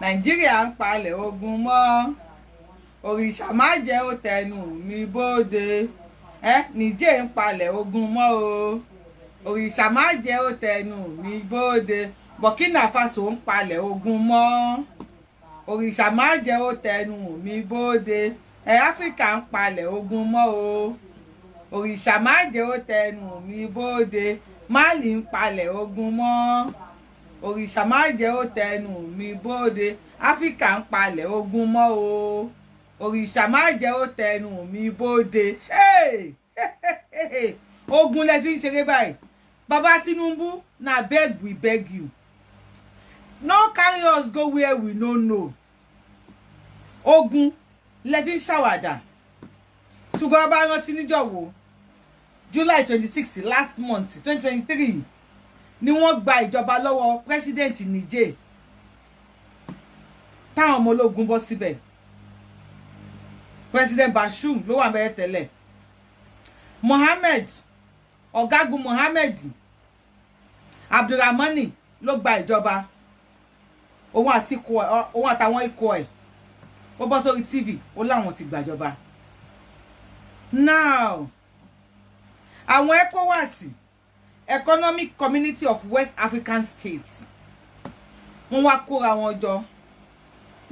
Nàìjíríà ń palẹ̀ ogun mọ́ òrìṣà má jẹ́ ó tẹnu mi bóde Niger ń palẹ̀ ogun mọ́ o òrìṣà má jẹ́ ó tẹnu mi bóde Burkina Faso ń palẹ̀ ogun mọ́ òrìṣà má jẹ́ ó tẹnu mi bóde Áfíríkà ń palẹ̀ ogun mọ́ o òrìṣà má jẹ́ ó tẹnu mi bóde Mali ń palẹ̀ ogun mọ́ òrìṣà má jẹ́ ó tẹnu mi bóde Áfíríkà ń palẹ̀ ogun mọ́ o òrìṣà má jẹ́ ó tẹnu mi bóde ogun lẹ fi ń ṣeré báyìí Baba Tinubu na beg we beg you no carry us go where we no know ogun lẹ fi ń ṣàwàdà ṣùgbọ́n bá rántí níjọ̀wọ́ July 26 last month 2023 ni wọ́n gba ìjọba lọ́wọ́ president Niger táwọn ọmọ ológun bọ́ síbẹ̀ president Bashir ló wà bẹ̀rẹ̀ tẹ́lẹ̀ ọ̀gágun Mohammed Abdulrahmani ló gba ìjọba òun àtàwọn ikọ̀ ẹ̀ ó bọ́ sórí TV ó láwọn ti gbàjọba now àwọn ECOWAS Economic Community of West African States wọ́n wá kóra wọn jọ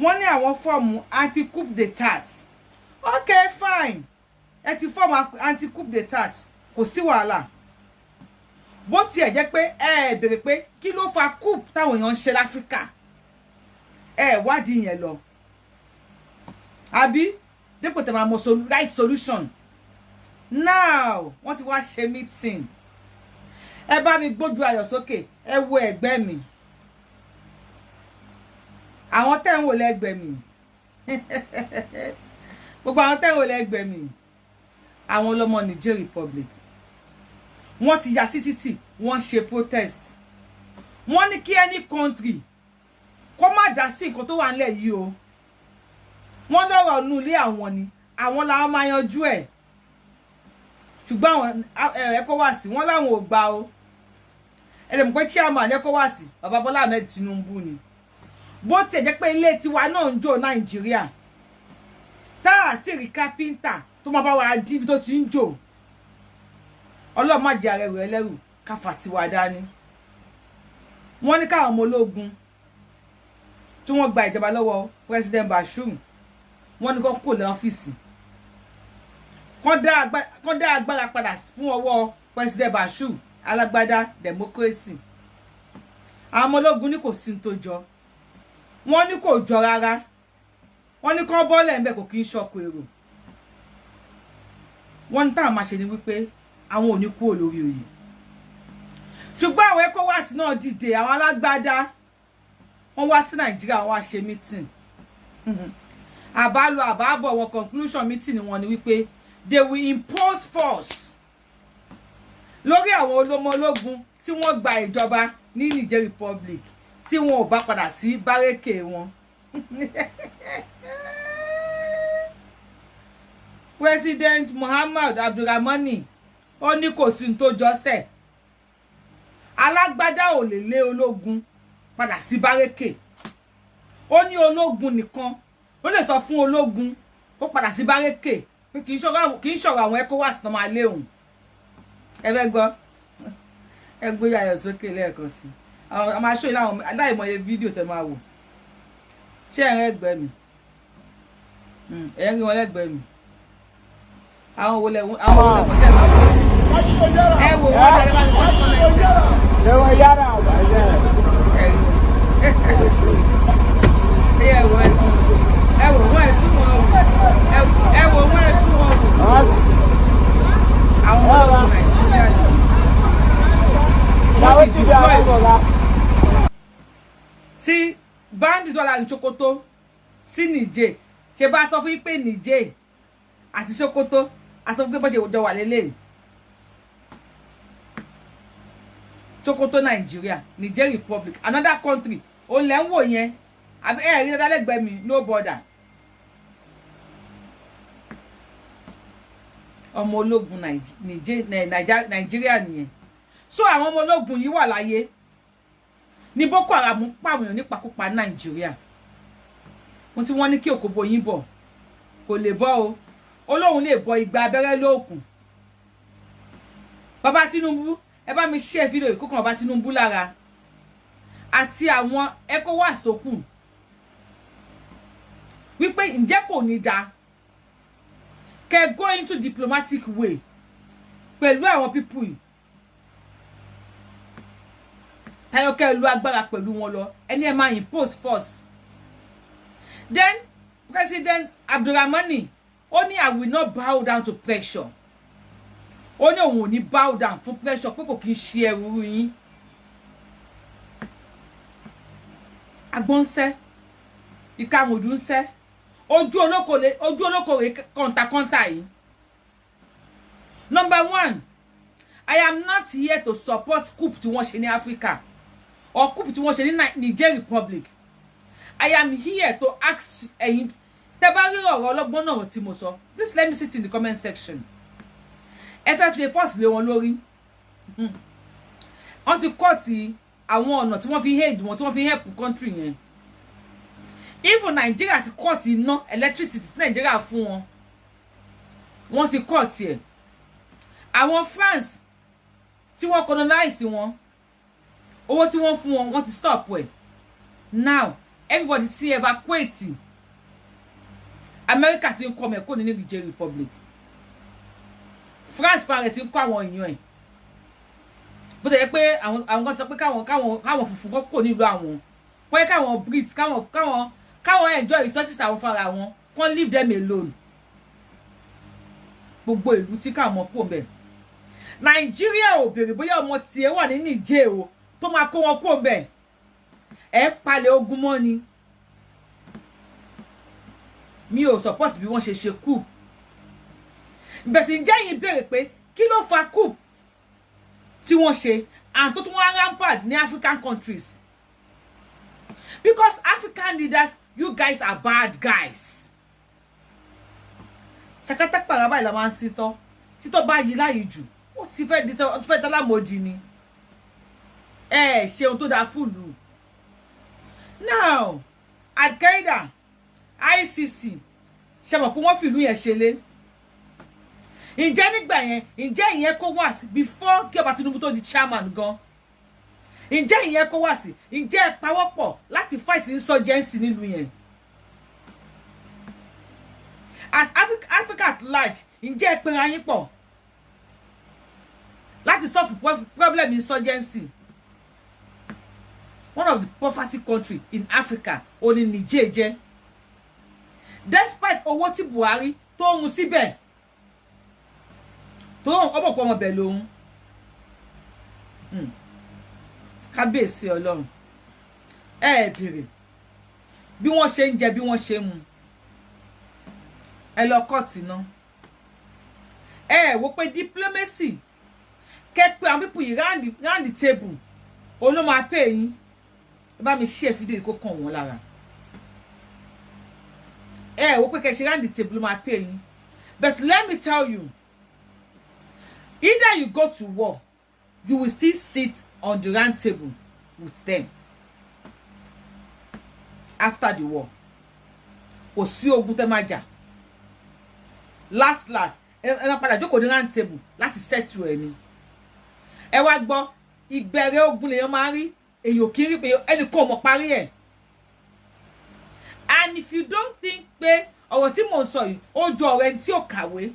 wọ́n ní àwọn fọ́ọ̀mù anti-coup d'etat okay fine ẹ ti fọ́ọ̀mù anti-coup d'etat kò sí wàhálà bó tiẹ̀ jẹ́ pé ẹ bèrè pé kí ló fa coup táwọn èèyàn ń ṣe láfíríkà ẹ wádìí yẹn lọ àbí dípò tẹ̀ máa mọ right solution now wọ́n ti wá ṣe meeting ẹ bá mi gbójú ayọ̀ sókè ẹ wo ẹ̀gbẹ́ mi àwọn tẹ́ ń wò lẹ́gbẹ̀ẹ́ mi gbogbo àwọn tẹ́ ń wò lẹ́gbẹ̀ẹ́ mi àwọn ọlọ́mọ Niger Republic wọ́n ti ya sí títì wọ́n ṣe protest wọ́n ní kí any country kó má dá sí nǹkan tó wà nílẹ̀ yìí o wọ́n lọ́rọ̀ nù ilé àwọn ni àwọn làwọn máa yanjú ẹ̀ ṣùgbọ́n àwọn ECOWAS wọ́n láwọn ò gbà o ẹlẹ́mù pé chairman ECOWAS Baba Bola Ahmed Tinubu ni bó tiẹ̀ jẹ́ pé ilé tiwa náà ń jò Nàìjíríà tá àti rí kápẹ́ńtà tó máa bá wa dí ibi tó ti ń jò Ọlọ́run má jẹ́ arẹrù ẹlẹ́rù káfà tiwa dání wọ́n ní káwọn ọmọ ológun tí wọ́n gba ìjọba lọ́wọ́ president Bashir wọ́n ní kó kó lọ ọ́fíìsì kọ́n dá agbára padà fún ọwọ́ president Bashir alágbádá democracy àwọn ọmọ ológun ní kò sí tó jọ wọ́n ní kò jọ rárá wọ́n ní kán bọ́ọ̀lẹ̀ ń bẹ̀ kò kí ń ṣọkọ èrò wọ́n ní táwọn máa ṣe ni wípé àwọn ò ní kú olórí oyè ṣùgbọ́n àwọn ECOWAS náà dìde àwọn alágbádá wọ́n wá sí Nàìjíríà wọ́n wá ṣe meeting àbálò àbábọ̀ wọn conclusion meeting wọn ni wípé they will impose force lórí àwọn olómọ ológun tí wọ́n gba ìjọba ní Niger Republic tí wọn ò bá padà sí bárẹ́kè wọn. President Muhammad Abdulrahmani ó ní kò sí tó jọ́sẹ̀ alágbádá ò lè lé ológun padà sí bárẹ́kè ó ní ológun nìkan ó lè sọ fún ológun kó padà sí bárẹ́kè pé kì í ṣọ̀rọ̀ àwọn ECOWAS tó máa lé òun ẹ fẹ́ gbọ́ ẹ gbé ayọ̀ sókè lẹ́ẹ̀kan sí àwọn a máa ṣó ìlànà aláìmọye fídíò tẹ máa wò ṣé ẹ̀ ń rẹ́gbẹ́ mi ẹ̀ ń rí wọn lẹ́gbẹ̀ẹ́ mi àwọn wo lẹ tẹ́ ẹ wò wọ́n lẹ́gbẹ̀ẹ́ bá mi wọ́n sọ lẹ́sẹ̀ ẹ̀wọ̀n yára àgbàjẹ́ ẹ̀wọ̀ wọ́n ẹ̀ tún wọn ẹ̀wọ̀ wọ́n ẹ̀ tún wọn wò àwọn ọmọ Nàìjíríà wọ́n ti deploy sí báńdì tó láàrin Sokoto sí Niger ṣe bá sọ fún pé Niger àti Sokoto àti pé bó ṣe jọ wà lélẹ́yìn Sokoto Nigeria Niger Republic another country ó lẹ́ ń wò yẹn àbí ẹ̀ rí dáadáa lẹ́gbẹ̀ẹ́ mi no border ọmọ ológun Nigeria nìyẹn so àwọn ọmọ ológun yìí wà láyé ní Boko Haram pàwọn èèyàn nípakúpa Nàìjíríà mo ti wọ́n ní kí òkòbó yín bọ̀ kò lè bọ́ o Ọlọ́hun lè bọ igba abẹ́rẹ́ lóòkùn. Bàbá Tinubu ẹ bá mi share fídíò yìí kó kàn bá Tinubu lára àti àwọn ECOWAS tó kù wípé ǹjẹ́ kò ní dá kẹ́ go into diplomatic way pẹ̀lú àwọn people yìí tayo kẹ́ lu agbára pẹ̀lú wọn lọ ẹni ẹ máa impose force. Then President Abdulrahmani ó ní I will not bow down to pressure. Ó ní òun ò ní bow down fún pressure pé kò kí ń ṣe ẹrú yín. Agbọ́nsẹ́ ìkàmùdúnsẹ́ ojú olókòrè kọ́ńtàkọ́ńtà yìí. Number 1, I am not here to support coup tí wọ́n ṣe ní Africa or coup tí wọ́n ṣe ní Niger Republic. I am here to ask ẹ̀yin tẹ́ bá rí ọ̀rọ̀ ọlọ́gbọ́n náà tí mo sọ. Please let me sit in the comment section. Ẹ fẹ́ fi force lé wọn lórí. Wọ́n ti kọ́ ti àwọn ọ̀nà tí wọ́n fi aid wọn tí wọ́n fi help country yẹn. Even Nigeria ti kọ́ ti iná electricity tí Nigeria fún wọn. Wọ́n ti kọ́ ti ẹ̀. Àwọn France tí wọ́n colonize wọn owó tí wọ́n fún wọn wọ́n ti stop ẹ̀. Now everybody ti evacuate. America ti ń kọ́ mẹ́kọ́ ní Niger Republic. France fara ti ń kọ́ àwọn èèyàn ẹ̀. Bó tẹ́ pé àwọn kan sọ pé káwọn funfun kò nílò àwọn. Wọ́n yẹ káwọn Brits káwọn enjoy resources àwọn fara wọn. Can't leave them alone. Gbogbo ìlú tí káwọn kó ńbẹ̀. Nigeria ò béèrè bóyá ọmọ tiẹ̀ wà ní Niger o tó máa kó wọn kó ńbẹ̀. Ẹ palẹ̀ ogun mọ́ ni. Mi ò support bí wọ́n ṣe coup. But ǹjẹ́ yín béèrè pé kí ló fa coup tí wọ́n ṣe and tó tún wá rampant ní African countries? Because African leaders, you guys are bad guys. Sakata paraba ila man sito. Tito bá yí láyé jù. Ó ti fẹ́ talamodi ni. Ṣe ohun tó dá fúlù. Now, Al-Qaeda, ICC, ṣé mọ̀ pé wọ́n fìlú yẹn ṣẹlẹ̀. Ǹjẹ́ nígbà yẹn, ǹjẹ́ ìyẹn ECOWAS before kí Ọba Tinubu tó di chairman gan. Ǹjẹ́ ìyẹn ECOWAS, ǹjẹ́ pawọ́pọ̀ láti fight insurgency nílùú yẹn. As Africa at large, ǹjẹ́ pera yín pọ̀ láti solve problem insurgency. One of the poverty country in Africa, only Niger jẹ́. Despite owó tí Buhari tó ń síbẹ̀. Tó ọmọ pọ̀ ọmọ bẹ̀ lóhun. Kábíyèsí Ọlọ́run. Bèrè. Bí wọ́n ṣe ń jẹ bí wọ́n ṣe ń mu. Ẹ lọ kọ́ọ̀tì náà. Wò pé diplomacy. Kẹ́ pé àwọn people yìí round the table. Ó ló máa pè yín. Ẹ bá mi share fídíò kó kàn wọ́n lára. Wò pé kẹ́ ṣe round the table ló máa pè yín. But let me tell you, either you go to war, you will still sit on the round table with them after the war. Kò sí ogun tẹ́ máa jà. Last ẹ máa padà jókòó ní round table láti settle ẹ ni. Ẹ wá gbọ́ ìbẹ̀rẹ̀ ogun lèèyàn máa rí èyàn kì í rí pé ẹnì kan mọ̀ parí ẹ̀. And if you don't think pé ọ̀rọ̀ tí mò ń sọ yìí ó jọ ọ̀rọ̀ ẹni tí ò kàwé,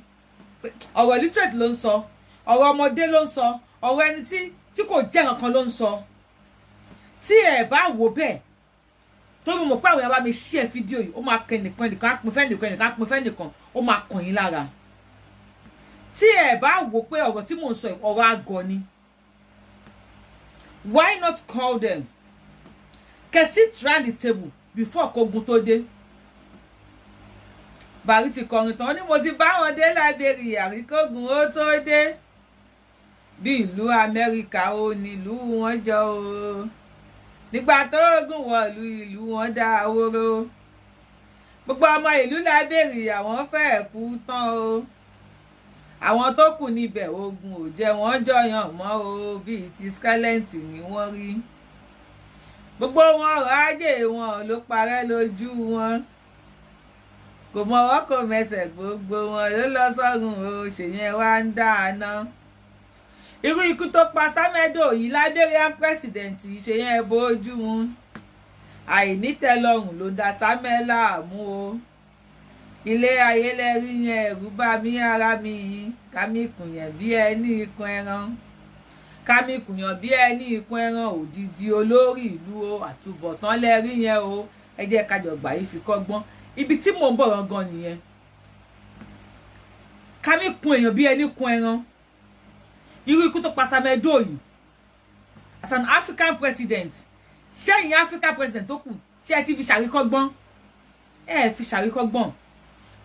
ọ̀rọ̀ illiterate ló ń sọ, ọ̀rọ̀ ọmọdé ló ń sọ, ọ̀rọ̀ ẹni tí kò jẹ́ nǹkan ló ń sọ. Tí ẹ bá wò bẹ́ẹ̀ tó mọ̀ pé àwọn èèyàn bá mi share fídíò yìí ó máa kàn nìkan á pín fẹ́ nìkan ó máa kàn yín lára. Tí ẹ bá wò pé ọ̀rọ̀ tí mò ń sọ yìí ọ̀rọ̀ àgọ̀ ni, why not call them? Kẹ́ sit round the table before kógun tó dé. Bàrí ti kọrin tán ní mo ti bá wọn dé Liberia rí kógun ó tó dé. Bí ìlú Amẹ́ríkà ó nílùú wọn jọ o. Nígbà tó gùn wọ̀lú ìlú wọn dá awóró. Gbogbo ọmọ ìlú Liberia wọ́n fẹ́ kú tán o. Àwọn tó kù níbẹ̀ ogun ò jẹ́ wọ́n jọyàn mọ́ o bíi ti scarlet ni wọ́n rí. Gbogbo wọn ọrọ̀ ajé wọn ló parẹ́ lójú wọn. kò mọ ọwọ́ kò mẹsẹ̀ gbogbo wọn ló lọ sọ́run o ṣèyẹn wá ń dáná. irú ikú tó pa Sámẹ́dò yìí Liberian president ṣèyẹn bójú mu àìnítẹ́lọ́rùn ló dá Sámẹ́ láàmú o ilé ayé lẹ́rí yẹn ẹ̀rù bá mi ara mi yìí kámi kùnyàn bí ẹni ikùn ẹran kámi kùnyàn bí ẹni ikùn ẹran òdìdí olórí ìlú o àtúbọ̀tán lẹ́rí yẹn o ẹ jẹ́ ká jọ gbà yìí fi kọ́gbọ́n ibi tí mò ń bọ̀ gangan nìyẹn kámi kun èèyàn bí ẹni kun ẹran irú ikú tó pa Sámẹ́dò yìí as an African president ṣẹ́yìn African president tó kù ṣé ẹ ti fi ṣàríkọ́gbọ́n ẹ fi ṣàríkọ́gbọ́n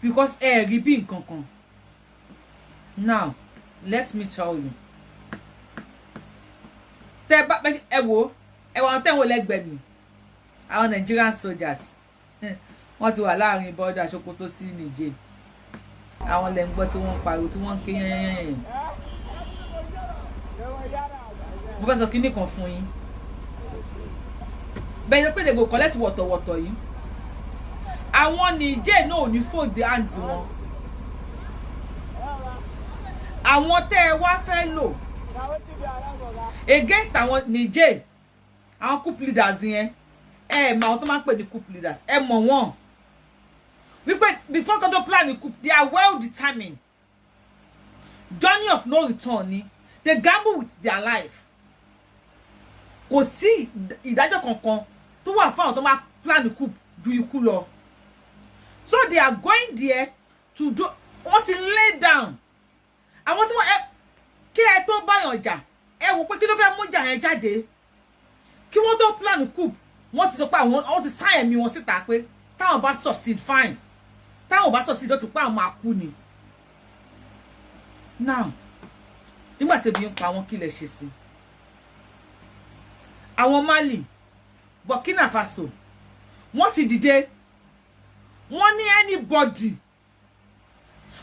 because ẹ rí bí nǹkan kan. Now let me tell you tẹ bá ẹ wo tẹ wo lẹ́gbẹ̀ẹ́ mi àwọn Nigerian soldiers wọ́n ti wà láàrin bọ́dà Sokoto sí Niger àwọn lẹ́ ń gbọ́ tí wọ́n ń pariwo tí wọ́n ń ké yẹn. mo fẹ́ sọ kíní kan fún yín bẹ́ẹ̀ sọ pé they go collect wọ̀tọ̀wọ̀tọ̀ yìí àwọn Niger náà ò ní fold the hands wọn àwọn tẹ́ ẹ wá fẹ́ lò against àwọn Niger àwọn coup leaders yẹn ẹ mọ àwọn tó máa ń pè ní coup leaders ẹ mọ̀ wọ́n wípé before kó tó plan the coup they are well determined journey of no return ni they gamble with their life kò sí ìdájọ́ kankan tó wà fún àwọn tó máa plan the coup ju ikú lọ so they are going there to do wọ́n ti lay down àwọn tí wọ́n kí ẹ tó báyàn jà ẹ wò pé kí ló fẹ́ mú jà yẹn jáde kí wọ́n tó plan coup wọ́n ti sọ pé àwọn ti sign ẹ̀mí wọn síta pé táwọn bá succeed fine táwọn bá succeed ó ti pé àwọn máa kú ni. Now nígbà tí ebi ń pa wọn kí lè ṣe sí àwọn Mali Burkina Faso wọ́n ti dìde wọ́n ní anybody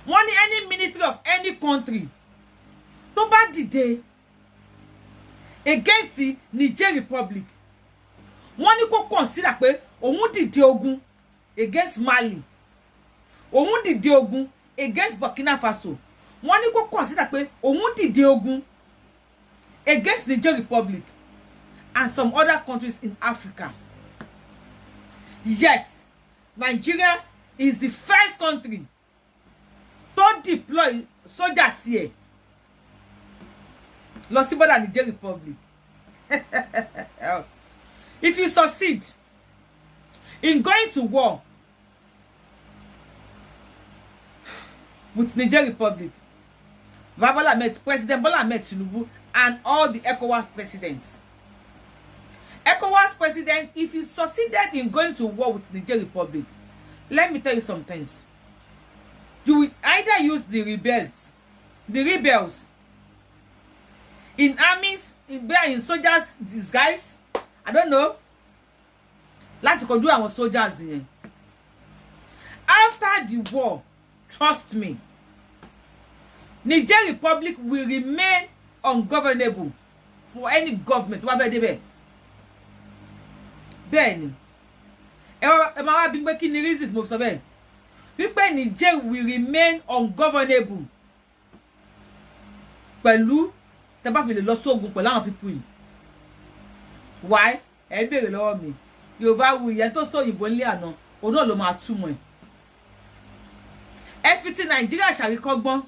wọ́n ní any military of any country tó bá dìde against the Niger Republic wọ́n ní kó consider pé òun dìde ogun against Mali òun dìde ogun against Burkina Faso wọ́n ní kó consider pé òun dìde ogun against Niger Republic and some other countries in Africa. Yet Nigeria is the first country to deploy soldiers here lọ sí border Niger Republic. If you succeed in going to war with Niger Republic, President Bola Ahmed Tinubu and all the ECOWAS presidents, ECOWAS president, if you succeeded in going to war with Niger Republic, let me tell you some things. You will either use the rebels in armies, in soldiers disguise, I don't know, láti kojú àwọn soldiers yẹn. After the war, trust me, Niger Republic will remain ungovernable for any government tó bá fẹ́ débẹ̀. Bẹ́ẹ̀ni ẹ máa wá bí pé kí ni reason mo sọ bẹ́ẹ̀ wípé Niger will remain ungovernable pẹ̀lú tẹ́ bá fi lè lọ sógun pẹ̀lú àwọn people yìí. Why? Ẹ béèrè lọ́wọ́ mi Yorubawuyi yẹn tó sọ òyìnbó nílé àná òun náà ló máa túmọ̀ ẹ̀. Ẹ fi ti Nàìjíríà ṣàríkọ́gbọ́n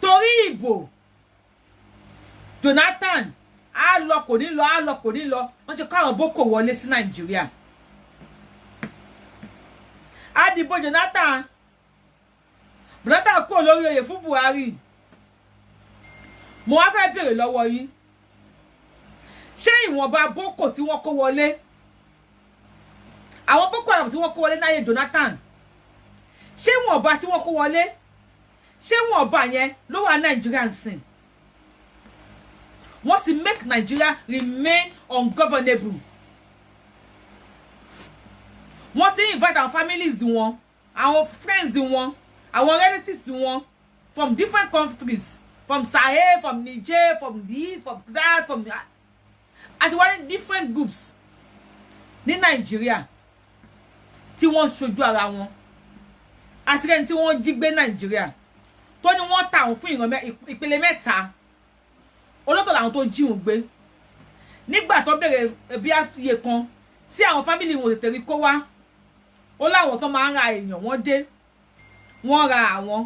torí ìbò Jonathan á lọ kò ní lọ wọ́n ti kọ́ àwọn boko wọlé sí Nàìjíríà. Á dìbò Jonathan kò lórí oyè fún Buhari. Mo wá fẹ́ béèrè lọ́wọ́ yín ṣé ìwọ̀nba boko tí wọ́n kó wọlé àwọn boko haram tí wọ́n kó wọlé láyé Jonathan ṣé ìwọ̀nba tí wọ́n kó wọlé ṣé ìwọ̀nba yẹn ló wà Nàìjíríà ń sìn? Wọ́n ti make Nigeria remain ungovernable. Wọ́n ti invite our families wọn, our friends wọn, our relatives wọn from different countries, from Sahel, from Niger, from this, from that, from as one different groups ní Nigeria. tí wọ́n ṣojú ara wọn àti rẹ́ni tí wọ́n jí gbé Nàìjíríà tó ní wọ́n tà wọ́n fún ìran ìpele mẹ́ta olótò làwọn tó jí wọn gbé nígbà tó bẹ̀rẹ̀ bí àtúnyẹ kan tí àwọn fámìlì wọn tètè rí kó wá ó láwọn tó máa ń ra èèyàn wọ́n dé wọ́n ra àwọn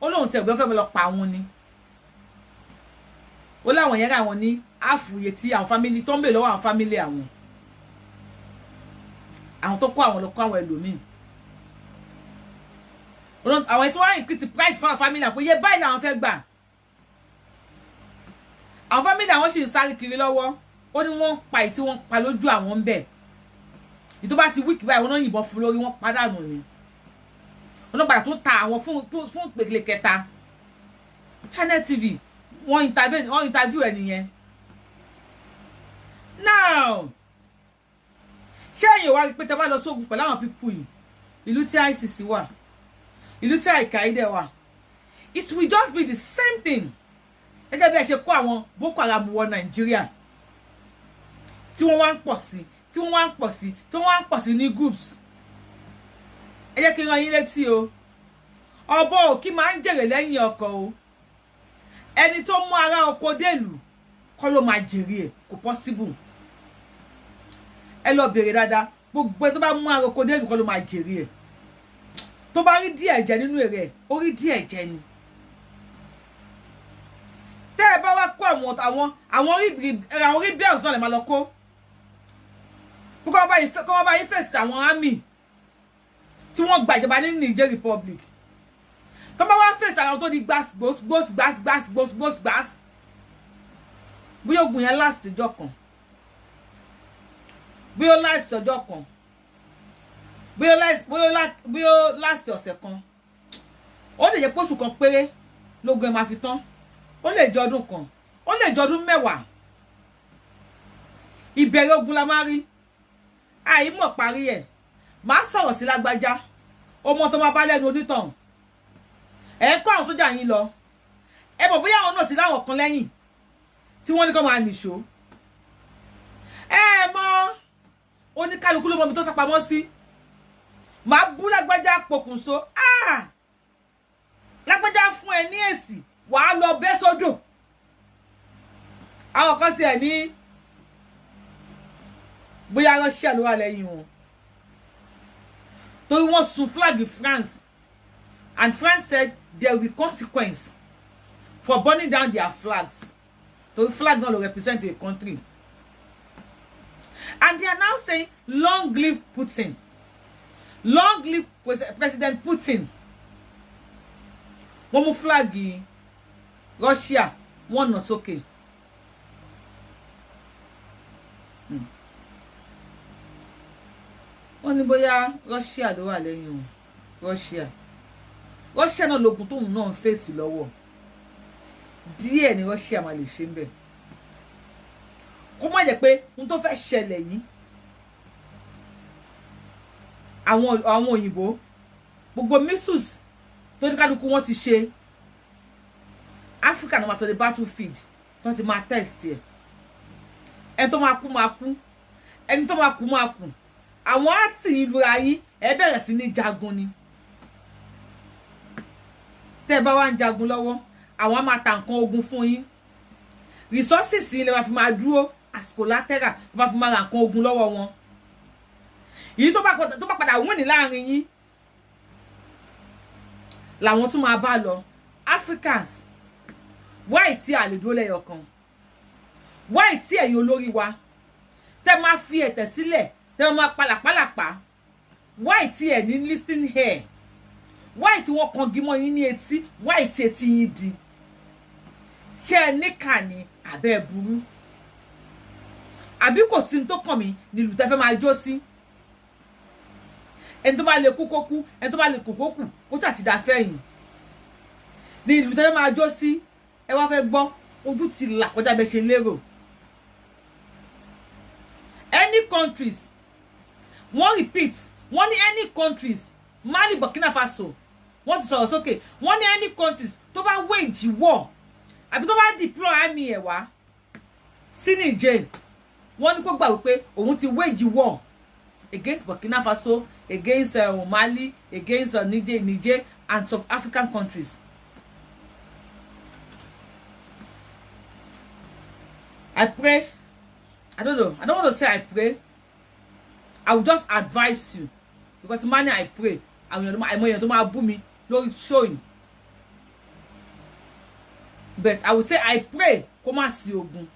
ó lóun tẹ̀ gbé fẹ́ lọ pa àwọn ni ó láwọn yẹn ra àwọn ní àfùyè tí àwọn fámìlì tó ń bè lọ́wọ́ àwọn fámìlì àwọn tó kó àwọn lọ kó àwọn ẹlòmíì àwọn ètò wáyé increase price fún àwọn fámìlì àpò iye báyìí làwọn fẹ́ gbà àwọn fámìlì àwọn sì ń sáré kiri lọ́wọ́ ó ní wọ́n pa èyí tí wọ́n pa lójú àwọn ń bẹ̀ ìtò bá ti wíìkì báyìí wọ́n náà yìnbọn fún lórí wọ́n pàdánù ni wọ́n náà padà tó ta àwọn fún ìpele kẹta Channel TV wọ́n interview ẹ̀ nìyẹn now ṣé ẹ̀yin wá rí pé tẹ́ bá lọ sógun pẹ̀lú àwọn pípù yìí ìlú tí ICC wà ìlú tí Al-Qaeda wà it will just be the same thing gẹ́gẹ́ bí ẹ ṣe kó àwọn Boko Haram wọ Nàìjíríà tí wọ́n wá ń pọ̀ sí tí wọ́n wá ń pọ̀ sí tí wọ́n wá ń pọ̀ sí ní groups ẹ jẹ́ kí n rán yín létí o ọ̀bọ ò kí máa ń jèrè lẹ́yìn ọkọ̀ o ẹni tó mú ara oko dèlù kọ́ ló máa jèrè ẹ̀ kò possible ẹ lọ bèrè dáadáa gbogbo ẹ tó bá mú ara oko dèlù kọ́ ló máa jèrè ẹ̀ tó bá rí díẹ̀ jẹ nínú èrè ó rí díẹ̀ jẹ ni tẹ́ ẹ bá wá kó àwọn rí bẹ́ẹ̀ náà lè máa lọ kó kó wọ́n bá yín fèsì àwọn army tí wọ́n gba ìjọba ní Niger Republic tó bá wá fèsì àwọn tó di gbás bí ogun yẹn last ọjọ́ kan bí ó last ọjọ́ kan bí ó last ọ̀sẹ̀ kan ó lè jẹ́ pé oṣù kan péré lógun ẹ̀ máa fi tán ó lè jẹ́ ọdún kan ó lè jẹ́ ọdún mẹ́wàá ìbẹ̀rẹ̀ ogun la máa rí àìmọ̀ parí ẹ̀ máa sọ̀rọ̀ sí lágbájá ọmọ tó máa bá lẹ́nu onítàn ẹ̀ ń kọ́ àwọn sójà yín lọ ẹ mọ̀ bóyá àwọn náà ti láwọn kan lẹ́yìn tí wọ́n ní kó máa nìṣó ẹ mọ̀ oníkálukú ló mọ ibi tó sápamọ́ sí máa bú lágbájá pokùnso lágbájá fún ẹ ní èsì wàá lọ bẹ́ sódò àwọn kan sì ẹ̀ ní bóyá Russia ló wà lẹ́yìn wọn torí wọ́n sun flag France and France said there will be consequence for burning down their flags torí flag náà ló represent a country and they are now saying long live Putin, long live President Putin. Wọ́n mú flag Russia wọ́n nà sókè. Wọ́n ní bóyá Russia ló wà lẹ́yìn o. Russia náà lógun tóun náà ń fèsì lọ́wọ́. Díẹ̀ ni Russia máa lè ṣe ń bẹ̀. Kó má jẹ́ pé ohun tó fẹ́ ṣẹlẹ̀ yìí àwọn òyìnbó gbogbo missiles tó ní kálukú wọn ti ṣe Africa náà máa sọ the battlefield tó ti máa test ẹ̀ ẹni tó máa kú ẹni tó máa kú àwọn àti ìlú ayé ẹ bẹ̀rẹ̀ sí ní jagun ni tẹ́ bá wá ń jagun lọ́wọ́ àwọn á máa ta nǹkan ogun fún yín resources yìí lè máa fi máa dúró as collateral lè máa fi máa ra nǹkan ogun lọ́wọ́ wọn èyí tó bá padà wọ́n ní láàrin yín làwọn tún máa bá lọ Africans why tí a lè dúró lẹ́yọ̀ kan why tí ẹ̀yin olórí wa tẹ́ máa fi ẹ̀tẹ̀ sílẹ̀ tẹ́ máa pàlàpàlàpà why tí ẹ̀ ní listening here why tí wọ́n kan gímọ̀ yín ní etí why tí etí yín di ṣé ẹ níkà ní abẹ́ burú àbí kò sí ní tó kàn mí nílùú tẹ́ fẹ́ máa jó sí ẹni tó bá lè kú kó kú ẹni tó bá lè kú kó kú kó tà ti dá fẹ́yìn ní ìlú tẹ́ fẹ́ máa jó sí ẹ wá fẹ́ gbọ́ ojú ti là kọjá bẹ́ ṣe lérò any countries wọ́n repeat wọ́n ní any countries Mali Burkina Faso wọ́n ti sọ̀rọ̀ sókè wọ́n ní any countries tó bá wage war àbí tó bá deploy army ẹ̀ wá sí Niger wọ́n ní kó gbà wípé òun ti wage war against Burkina Faso, against Mali, against Niger, and some African countries. I pray. I don't know. I don't want to say I pray. I will just advise you, because money I pray. I'm going to show you. But I will say I pray. Come on, see ogun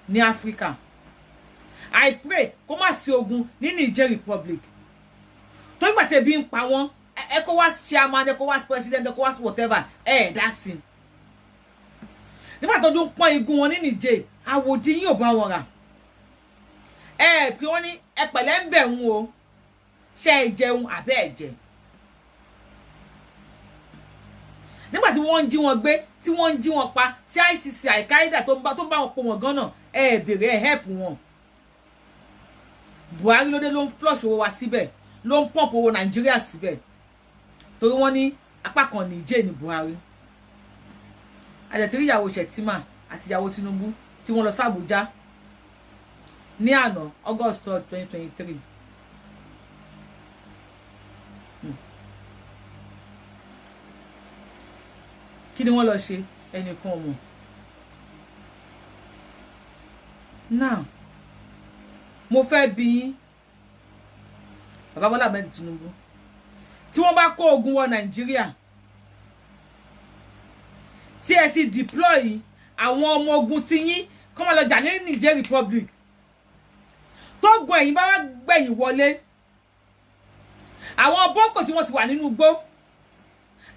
ni Africa. I pray. Come on, see ogun ni Niger Republic. Talk about it being power. ECOWAS chairman, ECOWAS president, ECOWAS whatever. That's it. Nígbà tó dún pọ́n igun wọn ní Niger, àwòdì yín ò bá wọn rà. Pé wọ́n ní ẹ pẹ̀lẹ́ ń bẹ̀ ń o. Ṣé ẹ jẹun àbẹ́ ẹ jẹ. Nígbà tí wọ́n ń jí wọn gbé, tí wọ́n ń jí wọn pa, tí ICC Al-Qaeda tó bá wọn pọ̀ wọn gan-an, bèrè help wọn. Buhari ló dé ló ń flush owó wa síbẹ̀, ló ń pump owó Nàìjíríà síbẹ̀. Torí wọ́n ní apá kan Niger ní Buhari. Àdẹ̀tìrí ìyàwó Shettima àti ìyàwó Tinubu tí wọ́n lọ sí Abuja ní àná August 3rd, 2023. Kí ni wọ́n lọ ṣe? Ẹnìkan mọ̀. Now, mo fẹ́ bi yín, Bàbá Bọ́lá Ahmed Tinubu, tí wọ́n bá kó ogun wọ Nàìjíríà, tí ẹ ti deploy àwọn ọmọ ogun tí yín kó máa lọ jà ní Niger Republic, tó gun ẹ̀yìn bá gbẹ̀yìn wọlé, àwọn boko tí wọ́n ti wà nínú igbó,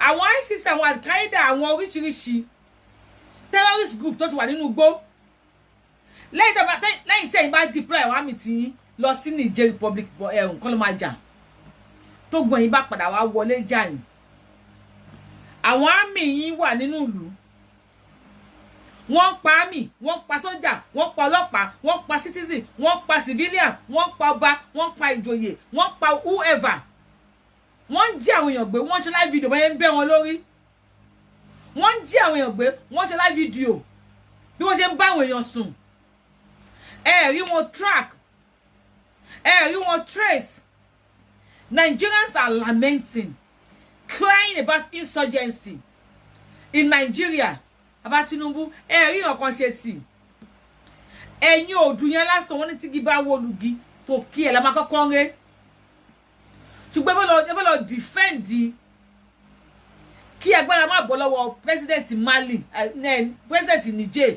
àwọn ISIS, àwọn Al-Qaeda, àwọn oríṣiríṣi terrorist group tó ti wà nínú igbó, lẹ́yìn tí ẹ̀yin bá deploy àwọn àmì tí yín lọ sí Niger Republic nǹkan ló máa jà, tó gun ẹ̀yìn bá padà wá wọlé jà yín, àwọn àmì yín wà nínú ìlú, wọ́n pa àmì, wọ́n pa sójà, wọ́n pa ọlọ́pàá, wọ́n pa citizen, wọ́n pa civilian, wọ́n pa ọba, wọ́n pa ìjòyè, wọ́n pa whoever, wọ́n jí àwọn èèyàn gbé, wọ́n ṣe live video bẹ́ẹ̀ ń bẹ́ wọn lórí, wọ́n jí àwọn èèyàn gbé, wọ́n ṣe live video bí wọ́n ṣe ń bá àwọn èèyàn sùn, rí wọn track, rí wọn trace. Nigerians are lamenting, crying about insurgency in Nigeria. About Tinubu, rí nǹkan ṣe sí. Ẹ̀yin òdù yẹn lásán wọ́n ní tí gíba wo lugi tó kí ẹ la máa kọ́kọ́ rẹ́. Ṣùgbọ́n ẹ fẹ́ lọ defend kí agbára má bọ́ lọ́wọ́ president Mali, president Niger.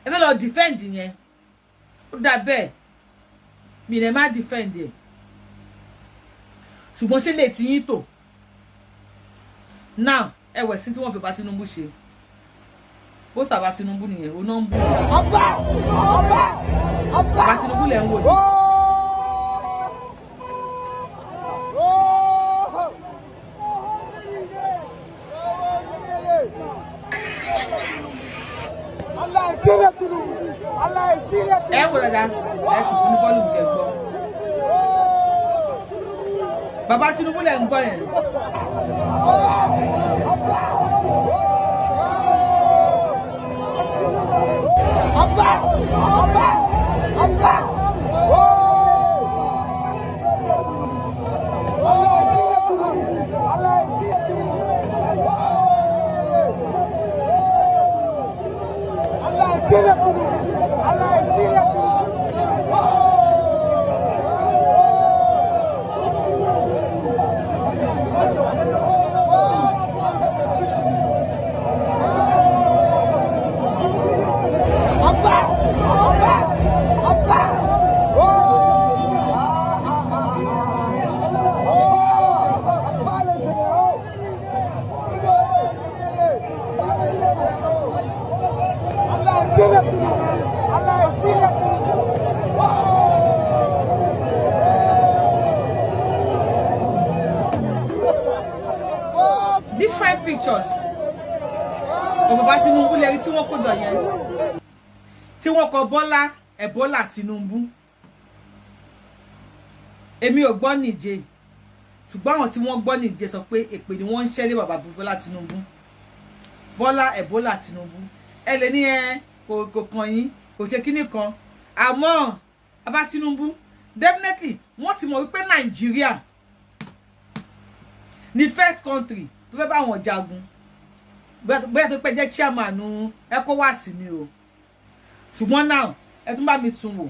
Ẹ fẹ́ lọ defend yẹn. Ó dà bẹ́ẹ̀. Mi lè má defend ẹ. Ṣùgbọ́n ṣe lè ti yín tò. Now, ẹ wẹ̀ sí tí wọ́n fi bá Tinubu ṣe. Bó sàbá Tinubu nìyẹn, ó náà ń bú. Bàbá Tinubu lẹ̀ ń wò ní. Ẹ wò dáadáa, ẹ kò fún ní fọ́lùmù kẹ́ gbọ́. Bàbá Tinubu lẹ̀ ń gbọ́ yẹn. Different pictures of Baba Tinubu lẹ́rí tí wọ́n kó jọ yẹn, tí wọ́n kọ Bọ́lá Ebola Tinubu. Èmi ò gbọ́ Niger, ṣùgbọ́n àwọn tí wọ́n gbọ́ Niger sọ pé èpè ni wọ́n ń ṣẹ́lé Baba Bọ́lá Tinubu. Bọ́lá Ebola Tinubu. Ẹ lè ní kò kàn yín, kò ṣe kíní kan. Àmọ́ Baba Tinubu, definitely wọ́n ti mọ̀ wípé Nàìjíríà ni first country tó fẹ́ bá wọn jagun bẹ́ẹ̀ tó pẹ́ jẹ́ chairman ECOWAS ni o ṣùgbọ́n now ẹ tún bá mi tún wò.